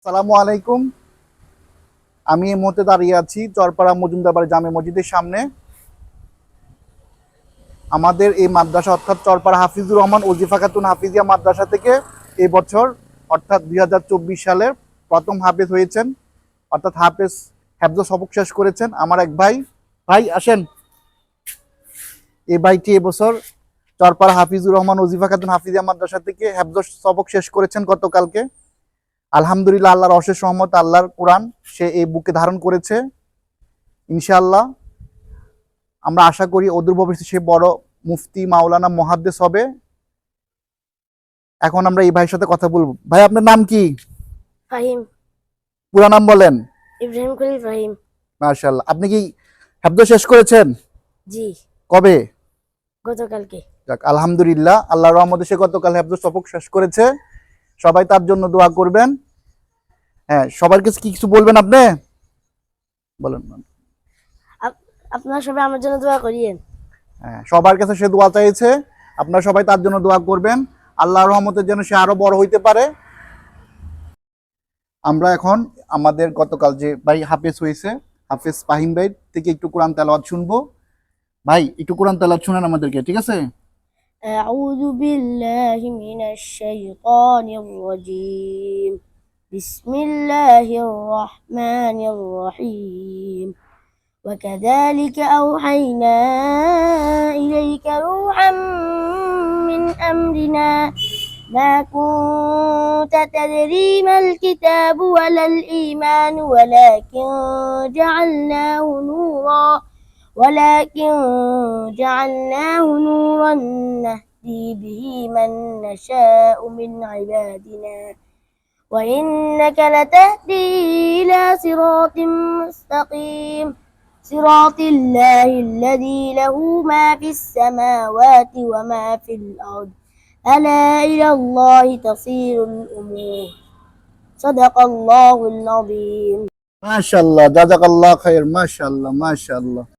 আসসালামু আলাইকুম। আমি এই মুহূর্তে দাঁড়িয়ে আছি চরপাড়া মজুমদারবাড়ি জামে মসজিদের সামনে। আমাদের এই মাদ্রাসা অর্থাৎ চরপাড়া হাফিজুর রহমান ওজিফা খাতুন হাফিজিয়া মাদ্রাসা থেকে এই বছর অর্থাৎ 2024 সালের প্রথম হাফেজ হয়েছেন, অর্থাৎ হেফজ সবক শেষ করেছেন আমার এক ভাই। ভাই আসেন। এই ভাইটি এবছর চরপাড়া হাফিজুর রহমান ওজিফা খাতুন হাফিজিয়া মাদ্রাসা থেকে হেফজ সবক শেষ করেছেন গতকালকে। আলহামদুলিল্লাহ, আল্লাহর অশেষ রহমত, আল্লাহর কোরআন সে এই বুকে ধারণ করেছে। ইনশাআল্লাহ আমরা আশা করি অদূর ভবিষ্যতে সে বড় মুফতি মাওলানা মুহাদ্দিস হবে। এখন আমরা এই ভাইয়ের সাথে কথা বলবো। ভাই, আপনার নাম কি? ফাহিম। পুরো নাম বলেন। ইব্রাহিম খলিল ফাহিম। মাশাআল্লাহ। আপনি কি হেফজ শেষ করেছেন? জি, কবে? গতকালকে। যাক, আলহামদুলিল্লাহ, আল্লাহর রহমতে সে গতকাল হেফজ সবক শেষ করেছে। সবাই তার জন্য দোয়া করবেন। হ্যাঁ, সবার কাছে কি কিছু বলবেন আপনি? বলেন। আপনারা সবাই আমার জন্য দোয়া করিয়েন। হ্যাঁ, সবার কাছে সে দোয়া চাইছে, আপনারা সবাই তার জন্য দোয়া করবেন, আল্লাহর রহমতের জন্য সে আরো বড় হইতে পারে। আমরা এখন আমাদের গতকাল যে ভাই হাফেজ হয়েছে, হাফেজ ফাহিম ভাই থেকে একটু কোরআন তেলাওয়াত শুনবো। ভাই, একটু কোরআন তেলাওয়াত শুনেন আমাদেরকে, ঠিক আছে? أعوذ بالله من الشيطان الرجيم. بسم الله الرحمن الرحيم. وكذلك أوحينا إليك روحا من أمرنا ما كنت تدري ما الكتاب ولا الإيمان ولكن جعلناه نورا نهدي به من نشاء من عبادنا وإنك لتهدي إلى صراط مستقيم صراط الله الذي له ما في السماوات وما في الأرض ألا إلى الله تصير الأمور صدق الله العظيم. মাশাআল্লাহ, জাযাকাল্লাহ খাইর। মাশাআল্লাহ, মাশাআল্লাহ।